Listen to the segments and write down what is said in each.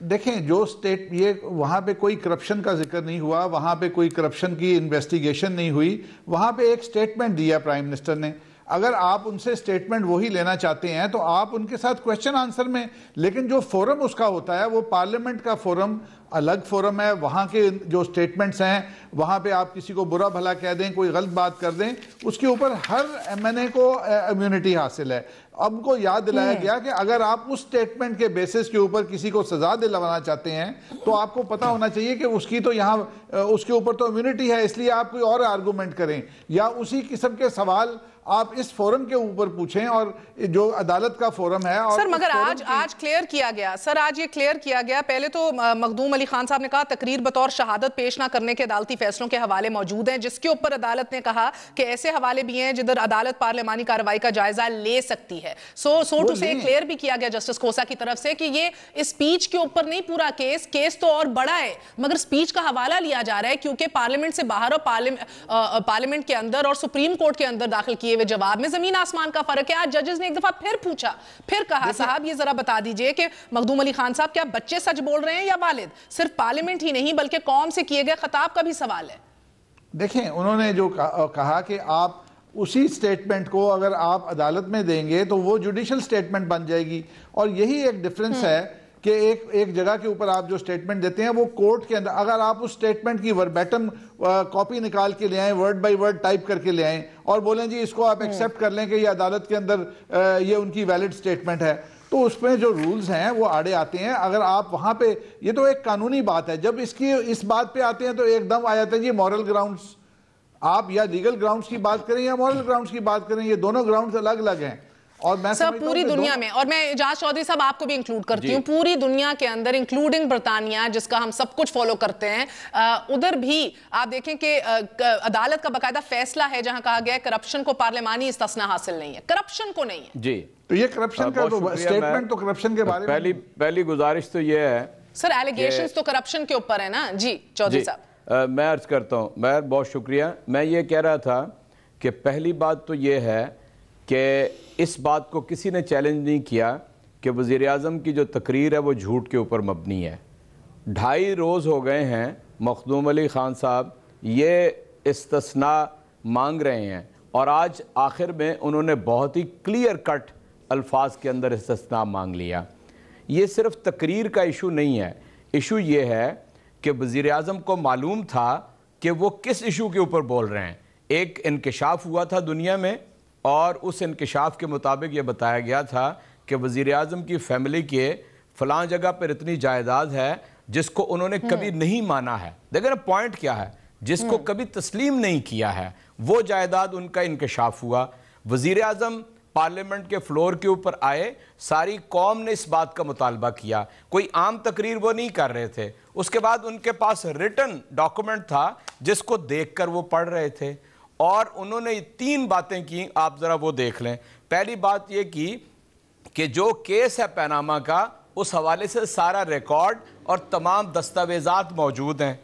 دیکھیں جو سٹیٹ یہ وہاں پہ کوئی کرپشن کا ذکر نہیں ہوا, وہاں پہ کوئی کرپشن کی انویسٹیگیشن نہیں ہوئی, وہاں پہ ایک سٹیٹمنٹ دیا پرائم منسٹر نے. اگر آپ ان سے سٹیٹمنٹ وہی لینا چاہتے ہیں تو آپ ان کے ساتھ کویسچن آنسر میں, لیکن جو فورم اس کا ہوتا ہے وہ پارلیمنٹ کا فورم الگ فورم ہے. وہاں کے جو سٹیٹمنٹس ہیں وہاں پہ آپ کسی کو برا بھلا کہہ دیں, کوئی غلط بات کر دیں, اس کے اوپر ہر ایم این اے کو امیونٹی حاصل ہے. اب کو یاد دلایا گیا کہ اگر آپ اس سٹیٹمنٹ کے بیسس کے اوپر کسی کو سزا دلوانا چاہتے ہیں تو آپ کو پتا ہونا چاہیے کہ اس کی تو یہاں اس کے اوپر تو امیونٹی ہے, اس لیے آپ کوئی اور آرگومنٹ کریں یا اسی قسم کے سوال آپ اس فورم کے اوپر پوچھیں, اور جو عدالت کا فورم ہے. سر مگر آج کلیئر کیا گیا, سر آج یہ کلیئر کیا گیا, پہلے تو مخدوم علی خان صاحب نے کہا تقریر بطور شہادت پیش نہ کرنے کے عدالتی فیصلوں کے حوالے موجود ہیں, جس کے اوپر عدالت نے کہا کہ ایسے حوالے بھی ہیں جدھر عدالت پارلیمانی کارروائی کا جائزہ لے سکتی ہے. سو ٹو سے کلیئر بھی کیا گیا جسٹس کھوسا کی طرف سے کہ یہ اسپیچ کے اوپر نہیں پورا کیس تو اور بڑا ہے, مگر اسپیچ کا حوالہ لیا جا رہا ہے کیونکہ پارلیمنٹ سے باہر اور پارلیمنٹ کے اندر اور سپریم کورٹ کے اندر داخل کیے ہوئے جواب میں زمین آسمان کا فرق ہے. آج ججز نے ایک دفعہ پھر پوچھا, پھر کہا صاحب یہ ذرا بتا دیجئے کہ مخدوم علی خان صاحب کیا بچے سچ بول رہے ہیں یا والد؟ صرف پارلیمنٹ ہی نہیں بلکہ قوم سے کیے گئے خطاب کا بھی سوال ہے. دیکھیں انہوں نے جو کہا کہ آپ اسی سٹیٹمنٹ کو اگر آپ عدالت میں دیں گے تو وہ جوڈیشل سٹیٹمنٹ بن جائے گی, اور یہی ایک ڈیفرنس ہے کہ ایک جگہ کے اوپر آپ جو سٹیٹمنٹ دیتے ہیں وہ کورٹ کے اندر, اگر آپ اس سٹیٹمنٹ کی وربیٹم کاپی نکال کے لے آئیں, ورڈ بائی ورڈ ٹائپ کر کے لے آئیں اور بولیں جی اس کو آپ ایکسیپٹ کر لیں کہ یہ عدالت کے اندر یہ ان کی ویلڈ سٹیٹمنٹ ہے, تو اس میں جو رولز ہیں وہ آڑے آتے ہیں. اگر آپ وہاں پہ, یہ تو ایک قانونی بات ہے, جب اس بات پہ آتے ہیں تو ایک دم آ جاتا ہے جی مورل گراؤنڈز, آپ یا لیگل گراؤنڈز کی بات کریں یا مورل گراؤنڈز کی بات کریں, یہ دونوں گراؤنڈز الگ الگ ہیں. اور میں سب پوری دنیا میں, اور میں اجاز چودھری صاحب آپ کو بھی انکلوڈ کرتی ہوں, پوری دنیا کے اندر انکلوڈنگ برطانیہ جس کا ہم سب کچھ فالو کرتے ہیں, ادھر بھی آپ دیکھیں کہ عدالت کا باقاعدہ فیصلہ ہے جہاں کہا گیا ہے کرپشن کو پارلیمانی استثناء حاصل نہیں ہے, کرپشن کو نہیں ہے. جی تو یہ کرپشن کا تو سٹیٹمنٹ تو کرپشن کے بارے میں پہلی گزارش تو یہ ہے سر, ایلیگیشنز تو کرپشن کے اوپر ہے نا. جی چودھری صاحب میں عرض کرتا ہوں, میں بہت شکریہ. میں یہ کہہ رہا تھا کہ پہلی بات تو یہ ہے کہ اس بات کو کسی نے چیلنج نہیں کیا کہ وزیراعظم کی جو تقریر ہے وہ جھوٹ کے اوپر مبنی ہے. 2.5 روز ہو گئے ہیں مخدوم علی خان صاحب یہ استثناء مانگ رہے ہیں, اور آج آخر میں انہوں نے بہت ہی کلیئر کٹ الفاظ کے اندر استثناء مانگ لیا. یہ صرف تقریر کا ایشو نہیں ہے, ایشو یہ ہے کہ وزیراعظم کو معلوم تھا کہ وہ کس ایشو کے اوپر بول رہے ہیں. ایک انکشاف ہوا تھا دنیا میں, اور اس انکشاف کے مطابق یہ بتایا گیا تھا کہ وزیراعظم کی فیملی کے فلاں جگہ پر اتنی جائیداد ہے جس کو انہوں نے کبھی نہیں مانا ہے. دیکھیں نا پوائنٹ کیا ہے, جس کو کبھی تسلیم نہیں کیا ہے وہ جائیداد ان کا انکشاف ہوا. وزیراعظم پارلیمنٹ کے فلور کے اوپر آئے, ساری قوم نے اس بات کا مطالبہ کیا, کوئی عام تقریر وہ نہیں کر رہے تھے. اس کے بعد ان کے پاس ریٹن ڈاکومنٹ تھا جس کو دیکھ کر وہ پڑھ رہے تھے, اور انہوں نے 3 باتیں کی, آپ ذرا وہ دیکھ لیں. پہلی بات یہ کی کہ جو کیس ہے پیناما کا, اس حوالے سے سارا ریکارڈ اور تمام دستاویزات موجود ہیں,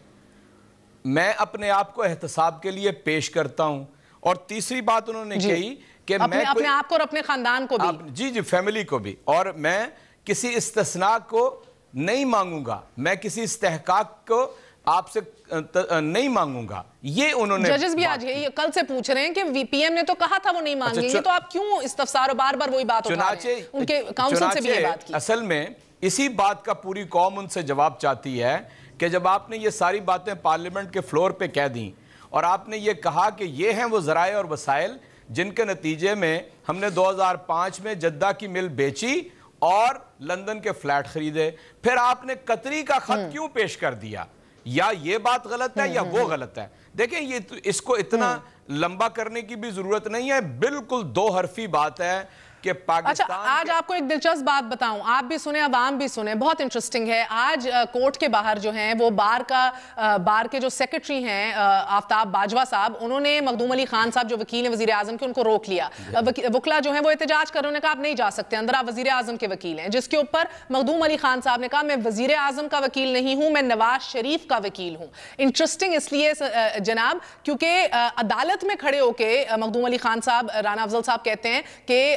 میں اپنے آپ کو احتساب کے لیے پیش کرتا ہوں. اور تیسری بات انہوں نے کہی کہ میں اپنے آپ کو اور اپنے خاندان کو بھی, جی فیملی کو بھی, اور میں کسی استثناء کو نہیں مانگوں گا, میں کسی استحقاق کو آپ سے نہیں مانگوں گا. یہ انہوں نے ججز بھی آج کل سے پوچھ رہے ہیں کہ وی پی ایم نے تو کہا تھا وہ نہیں مانگیں گے, تو آپ کیوں استفسار و بار بار وہی بات اٹھا رہے ہیں؟ ان کے کاؤنسل سے بھی یہ بات کی. اصل میں اسی بات کا پوری قوم ان سے جواب چاہتی ہے کہ جب آپ نے یہ ساری باتیں پارلیمنٹ کے فلور پہ کہہ دیں, اور آپ نے یہ کہا کہ یہ ہیں وہ ذرائع اور وسائل جن کے نتیجے میں ہم نے 2005 میں جدہ کی مل بیچی اور لندن کے فلیٹ خریدے, پھر آپ نے قطری کا خط کیوں پیش کر دیا؟ یا یہ بات غلط ہے یا وہ غلط ہے؟ دیکھیں یہ اس کو اتنا لمبا کرنے کی بھی ضرورت نہیں ہے, بالکل 2 حرفی بات ہے کہ پاکستان. اچھا آج آپ کو ایک دلچسپ بات بتاؤں, آپ بھی سنیں عوام بھی سنیں, بہت انٹرسٹنگ ہے. آج کورٹ کے باہر جو ہیں وہ بار کے جو سیکرٹری ہیں آفتاب باجوہ صاحب, انہوں نے مخدوم علی خان صاحب جو وکیل ہیں وزیر اعظم کے, ان کو روک لیا. وکلا جو ہیں وہ احتجاج کر رہے ہیں, کہا آپ نہیں جا سکتے اندر, آپ وزیر اعظم کے وکیل ہیں. جس کے اوپر مخدوم علی خان صاحب نے کہا میں وزیر اعظم کا وکیل نہیں ہوں, میں نواز شریف کا وکیل ہوں. انٹرسٹنگ اس لیے جناب کیونکہ عدالت میں کھڑے ہو کے مخدوم علی خان صاحب, رانا افضل صاحب کہتے ہیں کہ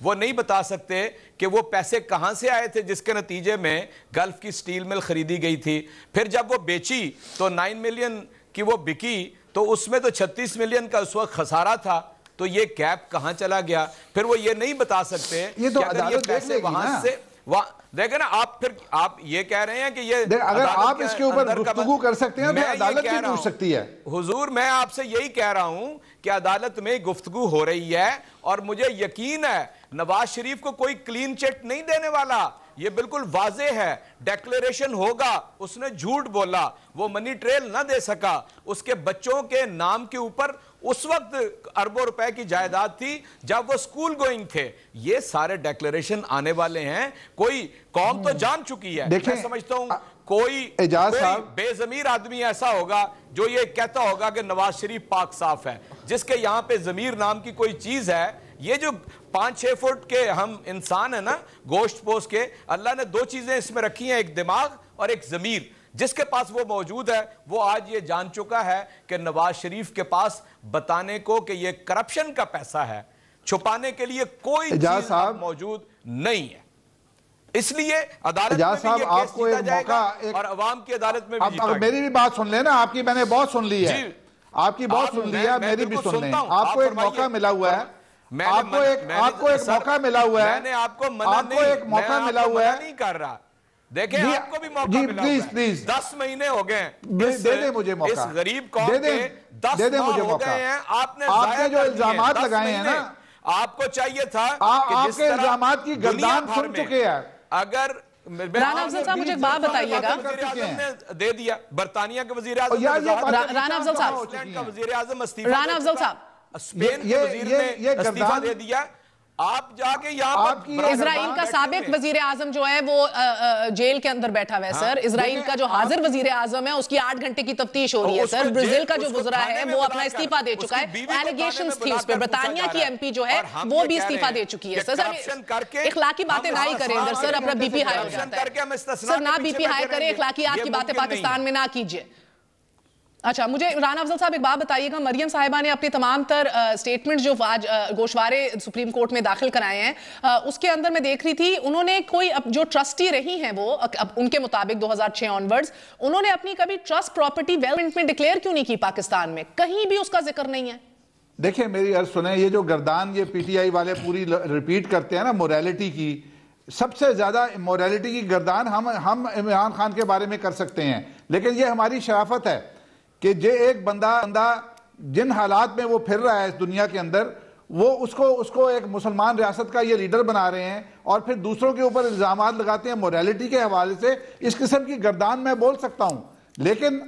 وہ نہیں بتا سکتے کہ وہ پیسے کہاں سے آئے تھے جس کے نتیجے میں گلف کی سٹیل مل خریدی گئی تھی. پھر جب وہ بیچی تو 9 ملین کی وہ بکی تو اس میں تو 36 ملین کا اس وقت خسارہ تھا. تو یہ گیپ کہاں چلا گیا؟ پھر وہ یہ نہیں بتا سکتے یہ تو کہ اگر یہ پیسے وہاں سے دیکھیں نا. آپ یہ کہہ رہے ہیں کہ یہ اگر آپ اس کے اوپر گفتگو کر سکتے ہیں تو عدالت بھی پوچھ سکتی ہے. حضور میں آپ سے یہی کہہ رہا ہوں کہ عدالت میں گفتگو ہو رہی ہے اور مجھے یقین ہے نواز شریف کو کوئی کلین چٹ نہیں دینے والا. یہ بالکل واضح ہے. ڈیکلیریشن ہوگا اس نے جھوٹ بولا, وہ منی ٹریل نہ دے سکا, اس کے بچوں کے نام کے اوپر اس وقت اربوں روپے کی جائیداد تھی جب وہ سکول گوئنگ تھے. یہ سارے ڈیکلیریشن آنے والے ہیں. کوئی قوم تو جان چکی ہے. میں سمجھتا ہوں کوئی بے ضمیر آدمی ایسا ہوگا جو یہ کہتا ہوگا کہ نواز شریف پاک صاف ہے, جس کے یہاں پہ ضمیر نام کی کوئی چیز ہے. یہ جو 5-6 فٹ کے ہم انسان ہیں نا گوشت پوست کے, اللہ نے 2 چیزیں اس میں رکھی ہیں, ایک دماغ اور ایک ضمیر. جس کے پاس وہ موجود ہے وہ آج یہ جان چکا ہے کہ نواز شریف کے پاس بتانے کو کہ یہ کرپشن کا پیسہ ہے, چھپانے کے لیے کوئی چیز موجود نہیں ہے. اس لیے عدالت میں بھی یہ کیس جیتا جائے گا اور عوام کی عدالت میں بھی جیتا گا. میری بھی بات سن لینا, آپ کی میں نے بہت سن لی ہے, آپ کی بہت سن لی ہے, میری بھی سن لیں. آپ کو ایک موقع ملا ہوا ہے, آپ کو ایک موقع ملا ہوا ہے, میں نے آپ کو منع نہیں کر رہا. دیکھیں آپ کو بھی موقع ملا ہوا ہے. 10 مہینے ہو گئے دے دیں مجھے موقع, اس غریب قوم کے 10 ماہ ہو گئے ہیں. آپ نے جو الزامات لگائے ہیں نا, آپ کو چاہیے تھا آپ کے الزامات کی گردان سن چکے ہیں. اگر رانا افضل صاحب مجھے ایک بات بتائیے گا, دے دیا برطانیہ کے وزیر اعظم, رانا افضل صاحب, وزیر اعظم رانا افضل صاحب, اسپین کے وزیر نے استعفیٰ دے دیا. آپ جا کے یہاں پر اسرائیل کا سابق وزیر اعظم جو ہے وہ جیل کے اندر بیٹھا ہوا ہے سر. اسرائیل کا جو حاضر وزیر اعظم ہے اس کی 8 گھنٹے کی تفتیش ہو رہی ہے سر. برازیل کا جو وزراء ہے وہ اپنا استعفیٰ دے چکا ہے, ایلیگیشنز تھی اس پہ. برطانیہ کی ایم پی جو ہے وہ بھی استعفیٰ دے چکی ہے. سر اخلاقی باتیں نہ ہی کریں ادھر سر, اپنا بی پی ہائی ہو جاتا ہے سر. نہ بی پی ہائی کریں, اخلاقیات کی باتیں پاکستان میں نہ کیجئے. اچھا مجھے رانا افضل صاحب ایک بات بتائیے گا, مریم صاحبہ نے اپنی تمام تر سٹیٹمنٹ جو آج گوشوارے سپریم کورٹ میں داخل کرائے ہیں, اس کے اندر میں دیکھ رہی تھی انہوں نے کوئی جو ٹرسٹی رہی ہیں وہ ان کے مطابق 2006 آنورڈز انہوں نے اپنی کبھی ٹرسٹ پراپرٹی ویلمنٹ میں ڈکلیئر کیوں نہیں کی پاکستان میں؟ کہیں بھی اس کا ذکر نہیں ہے. دیکھیں میری عرض سنیں, یہ جو گردان یہ پی ٹی آئی والے پوری ریپیٹ کرتے ہیں نا موریلٹی کی, سب سے زیادہ موریلٹی کی گردان ہم عمران خان کے بارے میں کر سکتے ہیں, لیکن یہ ہماری شرافت ہے کہ ایک بندہ جن حالات میں وہ پھر رہا ہے اس دنیا کے اندر, وہ اس کو ایک مسلمان ریاست کا یہ لیڈر بنا رہے ہیں اور پھر دوسروں کے اوپر الزامات لگاتے ہیں موریلٹی کے حوالے سے. اس قسم کی گردان میں بول سکتا ہوں, لیکن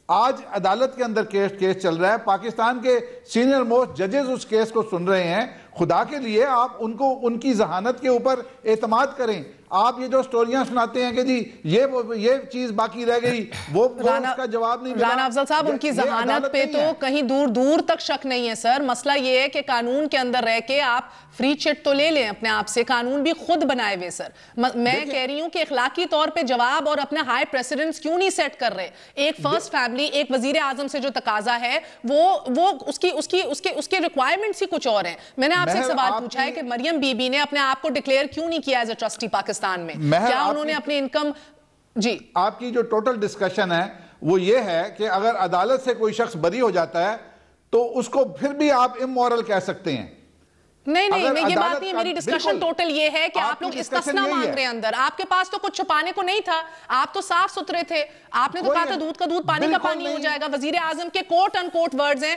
آج عدالت کے اندر کیس چل رہا ہے, پاکستان کے سینئر موسٹ ججز اس کیس کو سن رہے ہیں. خدا کے لیے آپ ان کی ذہانت کے اوپر اعتماد کریں. آپ یہ جو سٹوریاں سناتے ہیں کہ جی یہ چیز باقی رہ گئی, وہ اس کا جواب نہیں ملا. رانا افضل صاحب ان کی ذہانت پہ تو کہیں دور تک شک نہیں ہے سر. مسئلہ یہ ہے کہ قانون کے اندر رہ کے آپ فری چٹ تو لے لیں اپنے آپ سے, قانون بھی خود بنائے ہوئے سر. میں کہہ رہی ہوں کہ اخلاقی طور پہ جواب اور اپنا ہائی پریسیڈنس کیوں نہیں سیٹ کر رہے؟ ایک فرسٹ فیملی, ایک وزیر اعظم سے جو تقاضا ہے وہ اس کے ریکوائرمنٹس ہی کچھ اور ہیں. میں نے آپ سے ایک سوال پوچھا ہے کہ مریم بی بی نے اپنے آپ کو ڈکلیئر کیوں نہیں کیا ایز اے ٹرسٹی پاکستان میں؟ کیا انہوں نے اپنی انکم؟ جی آپ کی جو ٹوٹل ڈسکشن ہے وہ یہ ہے کہ اگر عدالت سے کوئی شخص بری ہو جاتا ہے تو اس کو پھر بھی آپ امورل کہہ سکتے ہیں. نہیں یہ بات نہیں, میری ڈسکشن ٹوٹل یہ ہے کہ آپ لوگ استثناء مانگ رہے ہیں اندر. آپ کے پاس تو کچھ چھپانے کو نہیں تھا, آپ تو صاف ستھرے تھے. آپ نے تو کہا تھا دودھ کا دودھ پانی کا پانی ہو جائے گا. وزیر اعظم کے کوٹ ان کوٹ ورڈز ہیں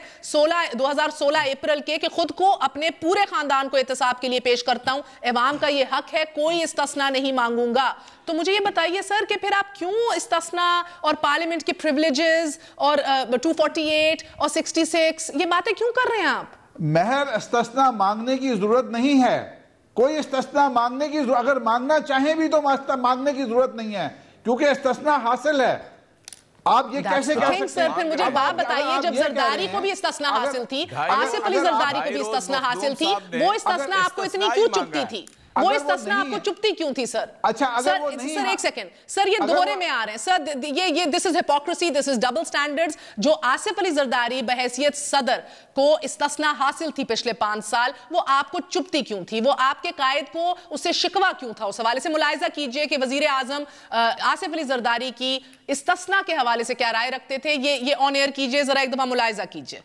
2016 اپریل کے کہ خود کو اپنے پورے خاندان کو احتساب کے لیے پیش کرتا ہوں, عوام کا یہ حق ہے, کوئی استثناء نہیں مانگوں گا. تو مجھے یہ بتائیے سر کہ پھر آپ کیوں استثناء اور پارلیمنٹ کے پریولیجز اور 248 اور 66 یہ باتیں کیوں کر رہے ہیں آپ؟ محض استثناء مانگنے کی ضرورت نہیں ہے. کوئی استثناء مانگنے کی اگر مانگنا چاہیں بھی تو مانگنے کی ضرورت نہیں ہے, کیونکہ استثناء حاصل ہے. آپ یہ کیسے کہہ سکتے ہیں؟ سر پھر مجھے بات بتائیے, جب زرداری کو بھی استثناء حاصل تھی, آصف علی زرداری کو بھی استثناء حاصل تھی, وہ استثناء آپ کو اتنی کیوں چکتی تھی؟ وہ استثناء آپ کو چپتی کیوں تھی سر؟ اچھا اگر وہ نہیں، سر ایک سیکنڈ سر، یہ دورے میں آ رہے ہیں سر، یہ this is hypocrisy, this is double standards. جو آصف علی زرداری بحیثیت صدر کو استثناء حاصل تھی پچھلے 5 سال، وہ آپ کو چپتی کیوں تھی؟ وہ آپ کے قائد کو اس سے شکوہ کیوں تھا؟ اس حوالے سے ملاحظہ کیجئے کہ وزیر اعظم آصف علی زرداری کی استثناء کے حوالے سے کیا رائے رکھتے تھے. یہ آن ایئر کیجئے، ذرا ایک دفعہ ملاحظہ کیجئے.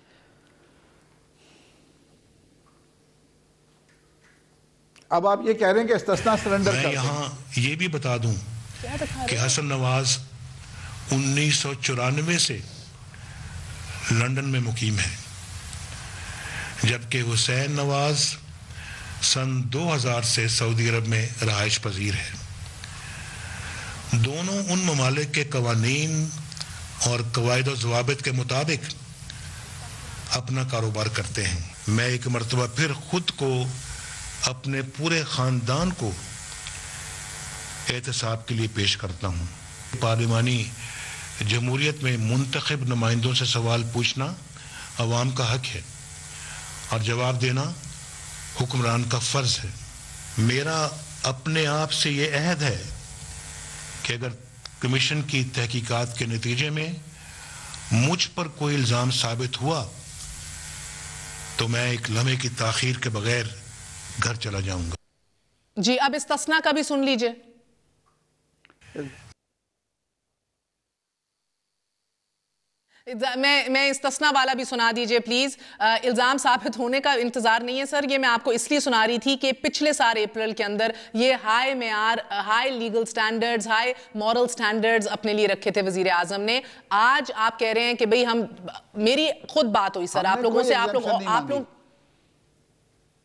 اب آپ یہ کہہ رہے ہیں کہ استثناء سرنڈر میں یہاں یہ بھی بتا دوں کہ حسن نواز 1994 سے لندن میں مقیم ہے، جبکہ حسین نواز سن 2000 سے سعودی عرب میں رہائش پذیر ہے. دونوں ان ممالک کے قوانین اور قواعد و ضوابط کے مطابق اپنا کاروبار کرتے ہیں. میں ایک مرتبہ پھر خود کو، اپنے پورے خاندان کو احتساب کے لیے پیش کرتا ہوں. پارلیمانی جمہوریت میں منتخب نمائندوں سے سوال پوچھنا عوام کا حق ہے اور جواب دینا حکمران کا فرض ہے. میرا اپنے آپ سے یہ عہد ہے کہ اگر کمیشن کی تحقیقات کے نتیجے میں مجھ پر کوئی الزام ثابت ہوا تو میں ایک لمحے کی تاخیر کے بغیر گھر چلا جاؤں گا. جی اب استثناء کا بھی سن لیجئے. میں استثناء والا بھی سنا دیجئے پلیز. الزام ثابت ہونے کا انتظار نہیں ہے سر، یہ میں آپ کو اس لیے سنا رہی تھی کہ پچھلے سال اپریل کے اندر یہ ہائی معیار، high legal standards, high moral standards اپنے لیے رکھے تھے وزیر اعظم نے. آج آپ کہہ رہے ہیں کہ بھئی میری خود بات ہوئی سر آپ لوگوں سے، آپ لوگ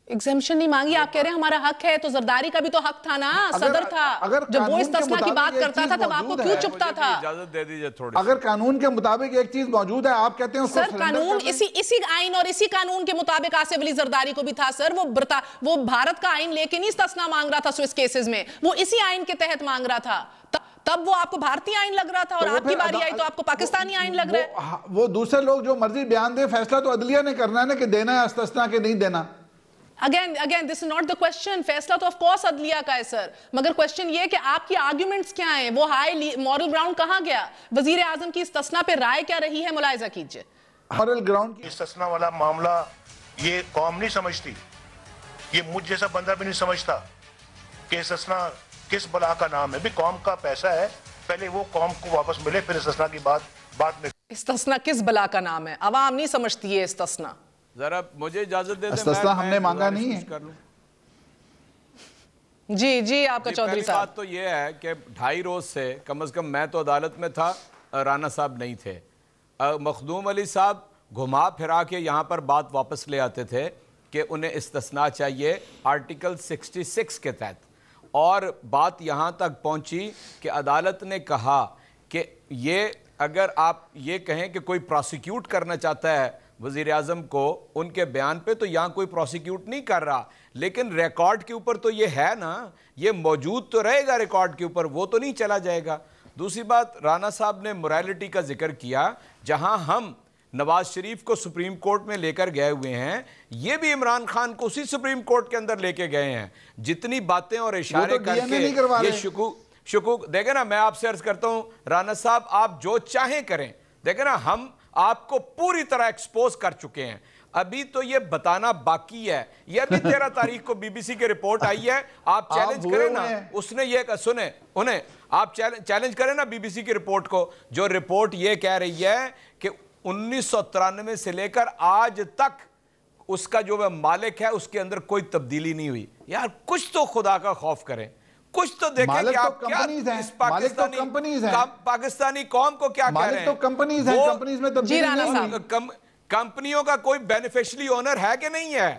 ایگزیمشن نہیں مانگی. آپ کہہ رہے ہیں ہمارا حق ہے، تو زرداری کا بھی تو حق تھا نا، صدر تھا. جب وہ استثناء کی بات کرتا تھا تب آپ کو کیوں چپتا تھا؟ اجازت دے دیجئے تھوڑی. اگر قانون کے مطابق ایک چیز موجود ہے، آپ کہتے ہیں سر قانون اسی آئین اور اسی قانون کے مطابق آصف علی زرداری کو بھی تھا سر. وہ بھارت کا آئین لے کے نہیں استثناء مانگ رہا تھا سوئس کیسز میں، وہ اسی آئین کے تحت مانگ رہا تھا. تب وہ آپ کو بھارتی آئین لگ رہا تھا اور آپ کی باری آئی تو آپ کو پاکستانی آئین لگ رہا ہے. وہ دوسرے لوگ جو مرضی بیان دے، فیصلہ تو عدلیہ نے کرنا ہے نا کہ دینا ہے استثناء کے نہیں دینا. Again, this is not the question. فیصلہ تو of course عدلیہ کا ہے سر، مگر question یہ کہ آپ کی آرگیومنٹس کیا ہیں، وہ ہائی مورل گراؤنڈ کہاں گیا؟ وزیر اعظم کی استثناء پہ رائے کیا رہی ہے، ملاحظہ کیجئے. مورل گراؤنڈ کی استثناء والا معاملہ یہ قوم نہیں سمجھتی، یہ مجھ جیسا بندہ بھی نہیں سمجھتا کہ استثناء کس بلا کا نام ہے. بھی قوم کا پیسہ ہے، پہلے وہ قوم کو واپس ملے، پھر استثناء کی بات میں. استثناء کس بلا کا نام ہے؟ عوام نہیں سمجھتی ہے استثناء. ذرا مجھے اجازت دے دیں، استثناء ہم نے مانگا نہیں ہے. جی آپ کا چودھری صاحب. بات تو یہ ہے کہ 2.5 روز سے کم از کم میں تو عدالت میں تھا، رانا صاحب نہیں تھے. مخدوم علی صاحب گھما پھرا کے یہاں پر بات واپس لے آتے تھے کہ انہیں استثناء چاہیے آرٹیکل 66 کے تحت، اور بات یہاں تک پہنچی کہ عدالت نے کہا کہ یہ اگر آپ یہ کہیں کہ کوئی پروسیکیوٹ کرنا چاہتا ہے وزیر اعظم کو ان کے بیان پہ، تو یہاں کوئی پروسیکیوٹ نہیں کر رہا، لیکن ریکارڈ کے اوپر تو یہ ہے نا، یہ موجود تو رہے گا ریکارڈ کے اوپر، وہ تو نہیں چلا جائے گا. دوسری بات، رانا صاحب نے موریلٹی کا ذکر کیا، جہاں ہم نواز شریف کو سپریم کورٹ میں لے کر گئے ہوئے ہیں، یہ بھی عمران خان کو اسی سپریم کورٹ کے اندر لے کے گئے ہیں. جتنی باتیں اور اشارے کر کے یہ شکوک دیکھیں نا، میں آپ سے عرض کرتا ہوں رانا صاحب، آپ جو چاہیں کریں، دیکھیں نا ہم آپ کو پوری طرح ایکسپوز کر چکے ہیں، ابھی تو یہ بتانا باقی ہے. یہ ابھی 13 تاریخ کو بی بی سی کی رپورٹ آئی ہے، آپ چیلنج کریں نا، اس نے یہ سنیں انہیں، آپ چیلنج کریں نا بی بی سی کی رپورٹ کو، جو رپورٹ یہ کہہ رہی ہے کہ 1993 سے لے کر آج تک اس کا جو مالک ہے اس کے اندر کوئی تبدیلی نہیں ہوئی. یار کچھ تو خدا کا خوف کریں، کچھ تو دیکھیں کہ آپ کیا اس پاکستانی قوم کو کیا کہہ رہے ہیں. کمپنیز ہیں، کمپنیز میں تبدیلی نہیں ہوئی. کمپنیوں کا کوئی بینیفیشلی اونر ہے کہ نہیں ہے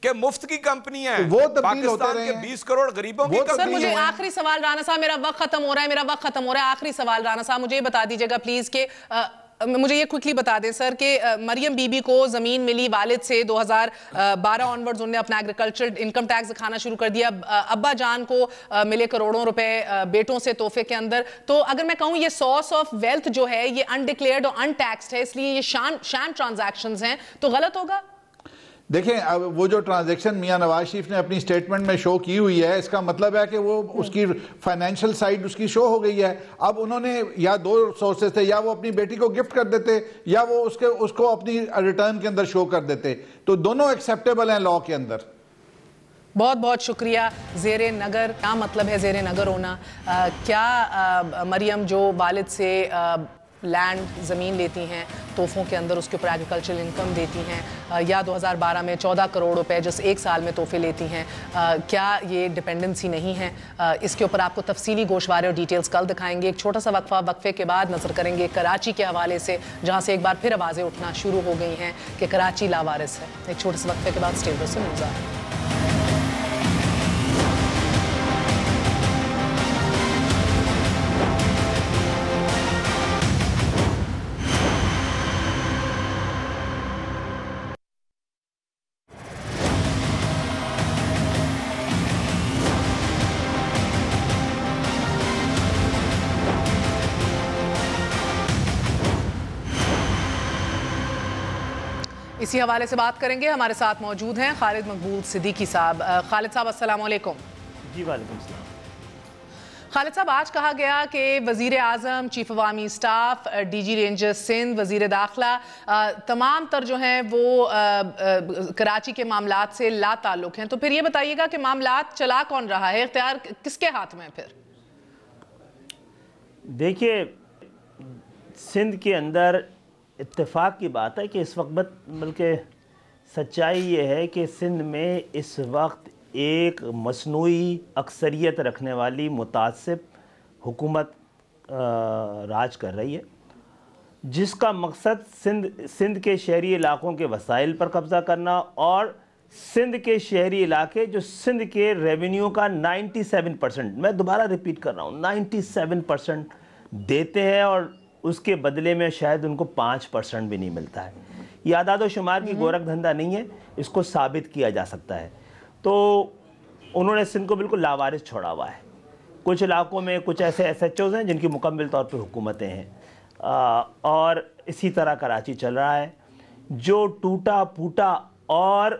کہ مفت کی کمپنی ہے؟ وہ تبدیل ہوتے پاکستان رہے کے 20 کروڑ غریبوں کی سر مجھے آخری سوال رانا صاحب، میرا وقت ختم ہو رہا ہے، آخری سوال رانا صاحب مجھے یہ بتا دیجئے گا پلیز کہ مجھے یہ کوئکلی بتا دیں سر کہ مریم بی بی کو زمین ملی والد سے 2012 آنورڈز، انہوں نے اپنا ایگریکلچر انکم ٹیکس دکھانا شروع کر دیا. ابا جان کو ملے کروڑوں روپے بیٹوں سے تحفے کے اندر. تو اگر میں کہوں یہ سورس آف ویلتھ جو ہے یہ انڈکلیئرڈ اور ان ٹیکسڈ ہے، اس لیے یہ شام ٹرانزیکشنز ہیں، تو غلط ہوگا؟ دیکھیں اب وہ جو ٹرانزیکشن میاں نواز شریف نے اپنی سٹیٹمنٹ میں شو کی ہوئی ہے، اس کا مطلب ہے کہ وہ اس کی فائنینشل سائیڈ اس کی شو ہو گئی ہے. اب انہوں نے یا دو سورسز تھے، یا وہ اپنی بیٹی کو گفٹ کر دیتے یا وہ اس کو اپنی ریٹرن کے اندر شو کر دیتے، تو دونوں ایکسیپٹیبل ہیں لاء کے اندر. بہت بہت شکریہ. زیر نگر کیا مطلب ہے زیر نگر ہونا؟ کیا مریم جو والد سے لینڈ زمین لیتی ہیں تحفوں کے اندر، اس کے اوپر ایگریکلچرل انکم دیتی ہیں، یا 2012 میں 14 کروڑ روپے جس ایک سال میں تحفے لیتی ہیں، کیا یہ ڈیپینڈنسی نہیں ہے؟ اس کے اوپر آپ کو تفصیلی گوشوارے اور ڈیٹیلز کل دکھائیں گے. ایک چھوٹا سا وقفے کے بعد نظر کریں گے کراچی کے حوالے سے، جہاں سے ایک بار پھر آوازیں اٹھنا شروع ہو گئی ہیں کہ کراچی لاوارث ہے. ایک چھوٹے سے وقفے کے بعد اسٹیج پر سے منظر. اسی حوالے سے بات کریں گے. ہمارے ساتھ موجود ہیں خالد مقبول صدیقی صاحب. خالد صاحب السلام علیکم. جی وعلیکم السلام. خالد صاحب، آج کہا گیا کہ وزیر اعظم، چیف عوامی staff, D G ranger Sindh, وزیر داخلہ تمام تر جو ہیں وہ کراچی کے معاملات سے لا تعلق ہیں. تو پھر یہ بتائیے گا کہ معاملات چلا کون رہا ہے؟ اختیار کس کے ہاتھ میں پھر؟ دیکھیے، سندھ کے اندر اتفاق کی بات ہے کہ اس وقت بلکہ سچائی یہ ہے کہ سندھ میں اس وقت ایک مصنوعی اکثریت رکھنے والی متعصب حکومت راج کر رہی ہے، جس کا مقصد سندھ کے شہری علاقوں کے وسائل پر قبضہ کرنا، اور سندھ کے شہری علاقے جو سندھ کے ریونیو کا 97%، میں دوبارہ ریپیٹ کر رہا ہوں، 97% دیتے ہیں، اور اس کے بدلے میں شاید ان کو 5% بھی نہیں ملتا ہے. یہ اعداد و شمار کی گورکھ دھندا نہیں ہے، اس کو ثابت کیا جا سکتا ہے. تو انہوں نے سندھ کو بالکل لاوارث چھوڑا ہوا ہے. کچھ علاقوں میں کچھ ایسے ایس ایچ اوز ہیں جن کی مکمل طور پر حکومتیں ہیں، اور اسی طرح کراچی چل رہا ہے جو ٹوٹا پھوٹا اور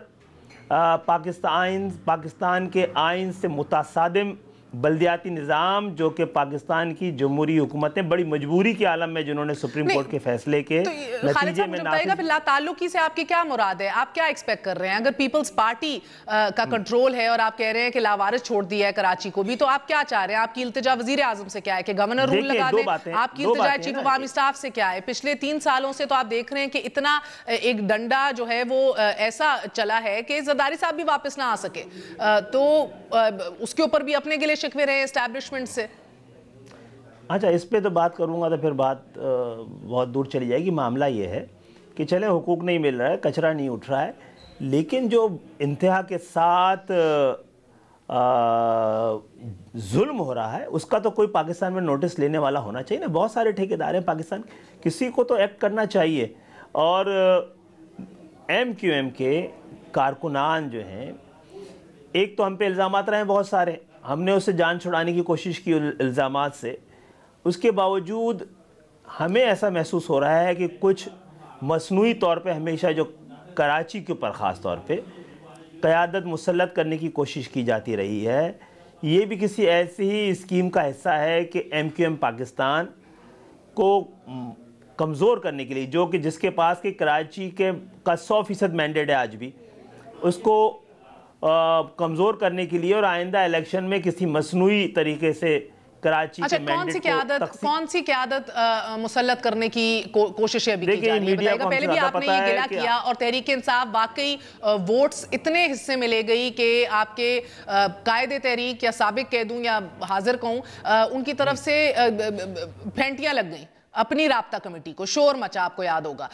پاکستان کے آئین سے متصادم بلدیاتی نظام، جو کہ پاکستان کی جمہوری حکومتیں بڑی مجبوری کے عالم میں جنہوں نے سپریم کورٹ کے فیصلے کے نتیجے میں نافذ. پھر لا تعلقی سے آپ کی کیا مراد ہے؟ آپ کیا ایکسپیکٹ کر رہے ہیں؟ اگر پیپلز پارٹی کا کنٹرول ہے اور آپ کہہ رہے ہیں کہ لاوارث چھوڑ دیا ہے کراچی کو بھی، تو آپ کیا چاہ رہے ہیں؟ آپ کی التجا وزیر اعظم سے کیا ہے کہ گورنر رول لگا دیں؟ آپ کی التجا چیف عوامی اسٹاف سے کیا ہے؟ پچھلے 3 سالوں سے تو آپ دیکھ رہے ہیں کہ اتنا ایک ڈنڈا جو ہے وہ ایسا چلا ہے کہ زرداری صاحب بھی واپس نہ آ سکے، تو اس کے اوپر بھی اپنے گلے شکوے رہے اسٹیبلشمنٹ سے. اچھا، اس پہ تو بات کروں گا تو پھر بات بہت دور چلی جائے گی. معاملہ یہ ہے کہ چلے حقوق نہیں مل رہا ہے، کچرا نہیں اٹھ رہا ہے، لیکن جو انتہا کے ساتھ ظلم ہو رہا ہے اس کا تو کوئی پاکستان میں نوٹس لینے والا ہونا چاہیے نا. بہت سارے ٹھیکیدار ہیں پاکستان، کسی کو تو ایکٹ کرنا چاہیے. اور ایم کیو ایم کے کارکنان جو ہیں، ایک تو ہم پہ الزامات رہے ہیں بہت سارے، ہم نے اسے جان چھڑانے کی کوشش کی الزامات سے، اس کے باوجود ہمیں ایسا محسوس ہو رہا ہے کہ کچھ مصنوعی طور پہ ہمیشہ جو کراچی کے اوپر خاص طور پہ قیادت مسلط کرنے کی کوشش کی جاتی رہی ہے. یہ بھی کسی ایسی ہی اسکیم کا حصہ ہے کہ ایم کیو ایم پاکستان کو کمزور کرنے کے لیے، جو کہ جس کے پاس کہ کراچی کا 100% مینڈیٹ ہے آج بھی، اس کو کمزور کرنے کے لیے اور آئندہ الیکشن میں کسی مصنوعی طریقے سے کراچی کے مینڈیٹ کو کون سی قیادت مسلط کرنے کی کوششیں ابھی کی جا رہی ہے؟ پہلے بھی آپ نے یہ گلہ کیا، اور تحریک انصاف واقعی ووٹس اتنے حصے میں لے گئی کہ آپ کے قائد تحریک یا سابق کہہ دوں یا حاضر کہوں، ان کی طرف سے پھینٹیاں لگ گئیں اپنی رابطہ کمیٹی کو، شور مچا، آپ کو یاد ہوگا.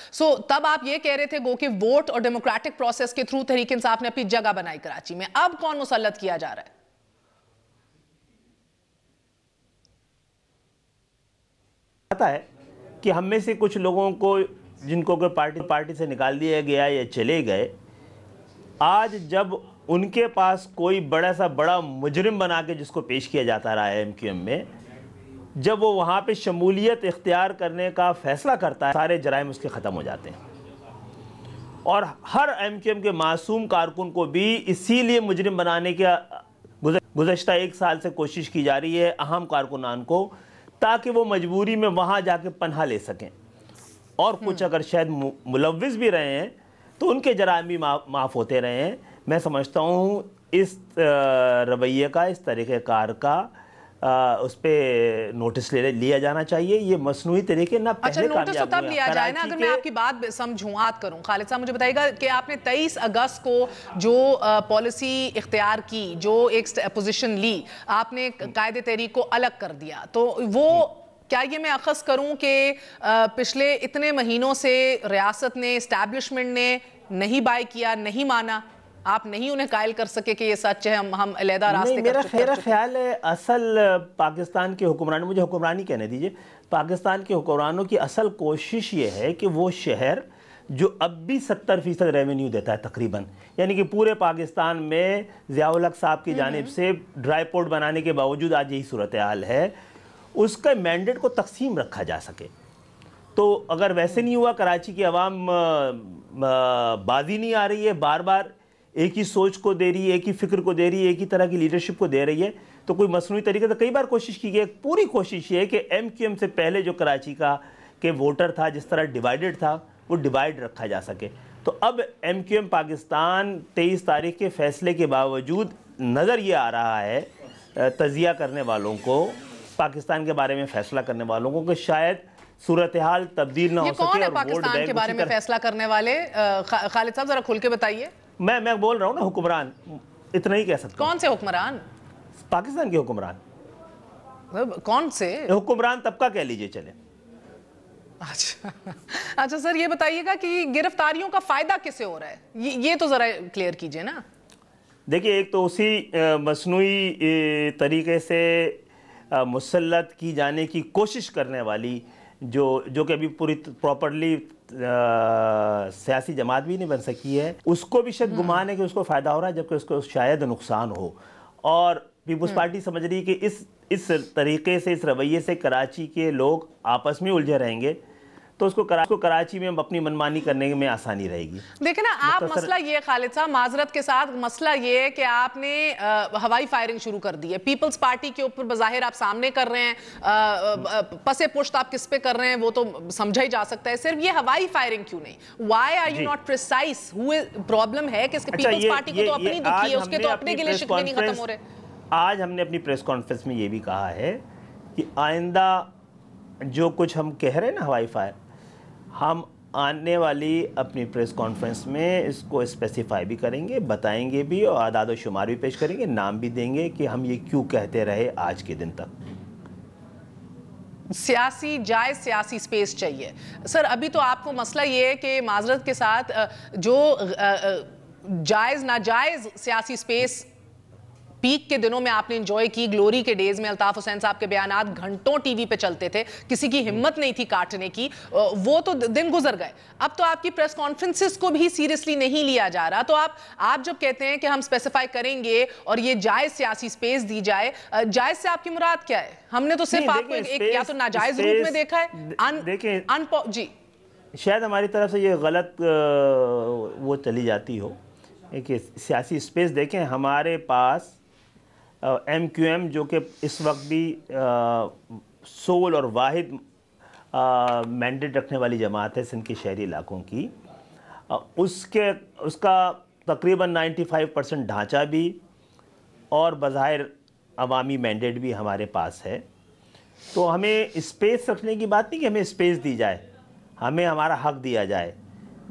تب آپ یہ کہہ رہے تھے گو کہ ووٹ اور ڈیموکریٹک پروسیس کے تھرو تحریک انصاف نے اپنی جگہ بنائی کراچی میں. اب کون مسلط کیا جا رہا ہے؟ پتا ہے کہ ہم میں سے کچھ لوگوں کو، جن کو پارٹی سے نکال دیا گیا یا چلے گئے، آج جب ان کے پاس کوئی بڑا مجرم بنا کے جس کو پیش کیا جاتا رہا ہے ایم کیو ایم میں، جب وہ وہاں پہ شمولیت اختیار کرنے کا فیصلہ کرتا ہے، سارے جرائم اس کے ختم ہو جاتے ہیں. اور ہر ایم کیو ایم کے معصوم کارکن کو بھی اسی لیے مجرم بنانے کے گزشتہ 1 سال سے کوشش کی جا رہی ہے، اہم کارکنان کو، تاکہ وہ مجبوری میں وہاں جا کے پناہ لے سکیں، اور کچھ اگر شاید ملوث بھی رہے ہیں تو ان کے جرائم بھی معاف ہوتے رہے ہیں۔ میں سمجھتا ہوں اس رویے کا، اس طریقہ کار کا اس پہ نوٹس لیا جانا چاہیے۔ یہ مصنوعی طریقے نہ پہلے نوٹس تو تب لیا جائے نا اگر میں آپ کی بات سمجھوات کروں۔ خالد صاحب مجھے بتائیے گا کہ آپ نے 23 اگست کو جو پالیسی اختیار کی، جو ایک پوزیشن لی، آپ نے قائد تحریک کو الگ کر دیا، تو وہ کیا یہ میں اخذ کروں کہ پچھلے اتنے مہینوں سے ریاست نے، اسٹیبلشمنٹ نے نہیں بائی کیا، نہیں مانا، آپ نہیں انہیں قائل کر سکے کہ یہ سچ ہے، ہم علیحدہ راستے نہیں، میرا خیال ہے اصل پاکستان کے حکمران، مجھے حکمرانی کہنے دیجئے، پاکستان کے حکمرانوں کی اصل کوشش یہ ہے کہ وہ شہر جو اب بھی 70% ریونیو دیتا ہے تقریباً، یعنی کہ پورے پاکستان میں ضیاء الحق صاحب کی جانب سے ڈرائی پورٹ بنانے کے باوجود آج یہی صورتحال ہے، اس کا مینڈیٹ کو تقسیم رکھا جا سکے۔ تو اگر ویسے نہیں ہوا، کراچی کی عوام بازی نہیں آ رہی ہے، بار بار ایک ہی سوچ کو دے رہی ہے، ایک ہی فکر کو دے رہی ہے، ایک ہی طرح کی لیڈرشپ کو دے رہی ہے، تو کوئی مصنوعی طریقے سے کئی بار کوشش کی گئی۔ پوری کوشش یہ ہے کہ ایم کیو ایم سے پہلے جو کراچی کا کہ ووٹر تھا، جس طرح ڈیوائیڈڈ تھا، وہ ڈیوائیڈ رکھا جا سکے۔ تو اب ایم کیو ایم پاکستان 23 تاریخ کے فیصلے کے باوجود نظر یہ آ رہا ہے تجزیہ کرنے والوں کو، پاکستان کے بارے میں فیصلہ کرنے والوں کو، کہ شاید صورتحال تبدیل نہ ہو سکے۔ کون ہے پاکستان کے بارے میں فیصلہ کرنے والے؟ خالد صاحب ذرا کھل کے بتائیے۔ میں بول رہا ہوں نا، حکمران، اتنا ہی کہہ سکتا ہوں۔ کون سے حکمران؟ پاکستان کے حکمران۔ کون سے حکمران طبقہ کہہ لیجئے چلے۔ اچھا سر، یہ بتائیے گا کہ گرفتاریوں کا فائدہ کسے ہو رہا ہے، یہ تو ذرا کلیئر کیجئے نا۔ دیکھیے، ایک تو اسی مصنوعی طریقے سے مسلط کی جانے کی کوشش کرنے والی جو کہ ابھی پوری پراپرلی سیاسی جماعت بھی نہیں بن سکی ہے، اس کو بھی شاید گمان ہے کہ اس کو فائدہ ہو رہا ہے، جبکہ اس کو شاید نقصان ہو۔ اور پیپلز پارٹی سمجھ رہی ہے کہ اس طریقے سے، اس رویے سے کراچی کے لوگ آپس میں الجھے رہیں گے، تو اس کو کراچی میں اپنی منمانی کرنے میں آسانی رہے گی۔ دیکھیں نا، آپ مسئلہ یہ خالد صاحب، معذرت کے ساتھ مسئلہ یہ ہے کہ آپ نے ہوائی فائرنگ شروع کر دی ہے پیپلز پارٹی کے اوپر، بظاہر آپ سامنے کر رہے ہیں، پس پشت آپ کس پہ کر رہے ہیں وہ تو سمجھا ہی جا سکتا ہے، صرف یہ ہوائی فائرنگ کیوں نہیں؟ Why are you not precise? Problem ہے کہ پیپلز پارٹی کو تو اپنی دکھی ہے، اس کے تو اپنے گلے شکوے نہیں ختم ہو رہے۔ آج ہم نے اپنی پریس کانفرنس میں یہ بھی کہا ہے کہ آئندہ جو کچھ ہم کہہ رہے ہیں نا ہوائی فائر، ہم آنے والی اپنی پریس کانفرنس میں اس کو اسپیسیفائی بھی کریں گے، بتائیں گے بھی، اور اعداد و شمار بھی پیش کریں گے، نام بھی دیں گے کہ ہم یہ کیوں کہتے رہے آج کے دن تک۔ جائز سیاسی سپیس چاہیے۔ سر ابھی تو آپ کو مسئلہ یہ ہے کہ معذرت کے ساتھ جو جائز ناجائز سیاسی سپیس پیک کے دنوں میں آپ نے انجوائے کی، گلوری کے ڈیز میں الطاف حسین صاحب کے بیانات گھنٹوں ٹی وی پہ چلتے تھے، کسی کی ہمت نہیں تھی کاٹنے کی، وہ تو دن گزر گئے۔ اب تو آپ کی پریس کانفرنسز کو بھی سیریسلی نہیں لیا جا رہا۔ تو آپ جب کہتے ہیں کہ ہم اسپیسیفائی کریں گے اور یہ جائز سیاسی سپیس دی جائے، جائز سے آپ کی مراد کیا ہے؟ ہم نے تو صرف آپ کو ایک یا تو ناجائز روپ میں دیکھا ہے۔ جی شاید ہماری طرف سے یہ غلط وہ چلی جاتی ہو کہ سیاسی سپیس دیکھیں، ہمارے پاس ایم کیو ایم جو کہ اس وقت بھی سول اور واحد مینڈیٹ رکھنے والی جماعت ہے سندھ کے شہری علاقوں کی، اس کا تقریباً 95% ڈھانچہ بھی اور بظاہر عوامی مینڈیٹ بھی ہمارے پاس ہے۔ تو ہمیں اسپیس رکھنے کی بات نہیں کہ ہمیں اسپیس دی جائے، ہمیں ہمارا حق دیا جائے۔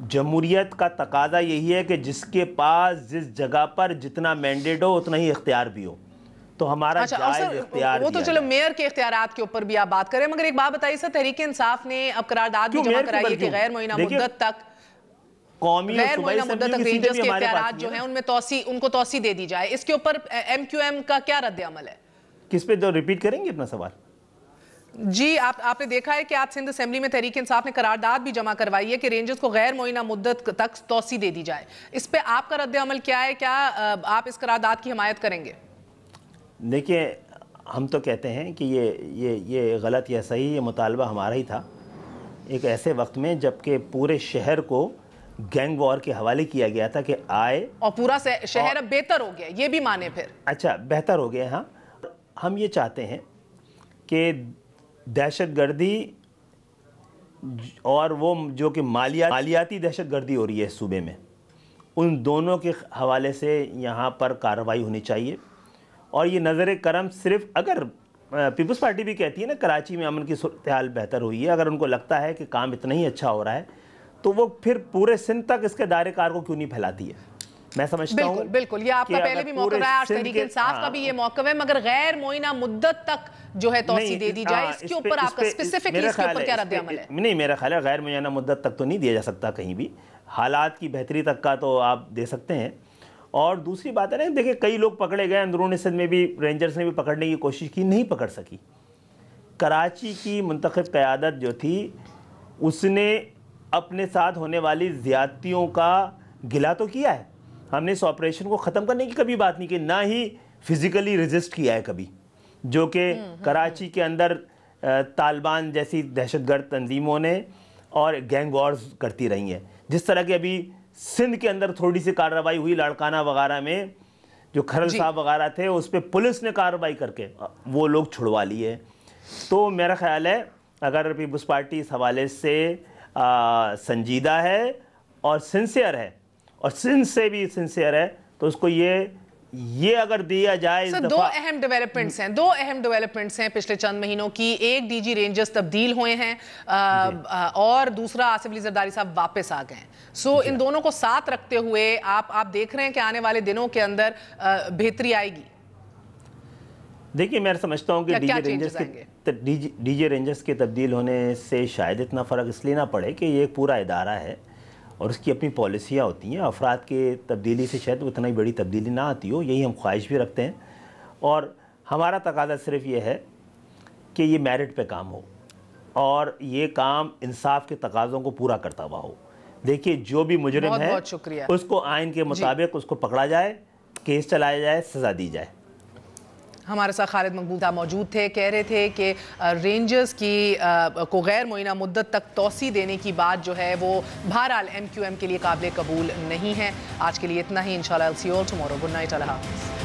جمہوریت کا تقاضا یہی ہے کہ جس کے پاس جس جگہ پر جتنا مینڈیٹ ہو اتنا ہی اختیار بھی ہو، تو ہمارا جائز اختیار وہ تو چلو میئر کے اختیارات کے اوپر بھی آپ بات کریں، مگر ایک بات بتائیے سر، تحریک انصاف نے اب قرارداد بھی جمع کرائی ہے کہ غیر معینہ مدت تک رینجرز کے اختیارات جو ہیں ان کو توسیع دے دی جائے۔ اس کے اوپر ایم کیو ایم کا کیا رد عمل ہے؟ کس پہ ریپیٹ کریں گے اپنا سوال؟ جی آپ نے دیکھا ہے کہ آج سندھ اسمبلی میں تحریک انصاف نے قرارداد بھی جمع کروائی ہے کہ رینجرز کو غیر معینہ مدت تک توسیع دے دی جائے۔ اس پہ آپ کا رد عمل کیا ہے؟ کیا آپ اس قرارداد کی حمایت کریں گے؟ دیکھیے، ہم تو کہتے ہیں کہ یہ غلط یا صحیح، یہ مطالبہ ہمارا ہی تھا ایک ایسے وقت میں جب کہ پورے شہر کو گینگ وار کے حوالے کیا گیا تھا کہ آئے اور پورا شہر اب بہتر ہو گیا، یہ بھی مانے پھر؟ اچھا بہتر ہو گیا. ہاں ہم یہ چاہتے ہیں کہ دہشت گردی اور وہ جو کہ مالیاتی دہشت گردی ہو رہی ہے صوبے میں، ان دونوں کے حوالے سے یہاں پر کارروائی ہونی چاہیے. اور یہ نظر کرم صرف اگر پیپلز پارٹی بھی کہتی ہے نا کراچی میں امن کی صورتحال بہتر ہوئی ہے، اگر ان کو لگتا ہے کہ کام اتنا ہی اچھا ہو رہا ہے تو وہ پھر پورے سندھ تک اس کے دائرے کار کو کیوں نہیں پھیلاتی ہے. میں سمجھتا ہوں بالکل یہ آپ کا پہلے بھی موقف رہا ہے، آج تحریک انصاف کا بھی یہ موقف ہے، مگر غیر معینہ مدت تک جو ہے توسیع دے دی جائے، اس کے اوپر آپ کا اسپیسیفکلی اس کے اوپر کیا رد عمل ہے؟ نہیں میرا خیال ہے غیر معینہ مدت تک تو نہیں دیا جا سکتا کہیں بھی، حالات کی بہتری تک کا تو آپ دے سکتے ہیں. اور دوسری بات ہے نا، دیکھیں کئی لوگ پکڑے گئے اندرون سندھ میں بھی، رینجرز نے بھی پکڑنے کی کوشش کی، نہیں پکڑ سکی. کراچی کی منتخب قیادت جو تھی اس نے اپنے ساتھ ہونے والی زیادتیوں کا گلہ تو کیا ہے. ہم نے اس آپریشن کو ختم کرنے کی کبھی بات نہیں کی، نہ ہی فزیکلی ریزسٹ کیا ہے کبھی، جو کہ کراچی کے اندر طالبان جیسی دہشت گرد تنظیموں نے اور گینگ وارز کرتی رہی ہیں. جس طرح کہ ابھی سندھ کے اندر تھوڑی سی کارروائی ہوئی لاڑکانہ وغیرہ میں، جو کھرل صاحب وغیرہ تھے اس پہ پولیس نے کارروائی کر کے وہ لوگ چھڑوا لیے. تو میرا خیال ہے اگر پیپلز پارٹی اس حوالے سے سنجیدہ ہے اور سنسیئر ہے، اور سندھ سے بھی سنسیئر ہے، تو اس کو یہ اگر دیا جائے. دو اہم ڈیولپمنٹس ہیں پچھلے چند مہینوں کی. ایک ڈی جی رینجرز تبدیل ہوئے ہیں اور دوسرا آصف علی زرداری صاحب واپس آ گئے ہیں. ان دونوں کو ساتھ رکھتے ہوئے آپ دیکھ رہے ہیں کہ آنے والے دنوں کے اندر بہتری آئے گی؟ دیکھیے میں سمجھتا ہوں کہ ڈی جے رینجرز کے تبدیل ہونے سے شاید اتنا فرق اس لیے نہ پڑے کہ یہ ایک پورا ادارہ ہے اور اس کی اپنی پالیسیاں ہوتی ہیں. افراد کے تبدیلی سے شاید اتنا ہی بڑی تبدیلی نہ آتی ہو، یہی ہم خواہش بھی رکھتے ہیں. اور ہمارا تقاضا صرف یہ ہے کہ یہ میرٹ پہ کام ہو اور یہ کام انصاف کے تقاضوں کو پورا کرتا ہوا ہو. دیکھیے جو بھی مجرم ہے اس کو آئین کے مطابق اس کو پکڑا جائے، کیس چلایا جائے، سزا دی جائے. ہمارے ساتھ خالد مقبول صاحب موجود تھے، کہہ رہے تھے کہ رینجرز کی کو غیر معینہ مدت تک توسیع دینے کی بات جو ہے وہ بہرحال ایم کیو ایم کے لیے قابل قبول نہیں ہے. آج کے لیے اتنا ہی، انشاءاللہ I'll see you all tomorrow. Good night, اللہ حافظ.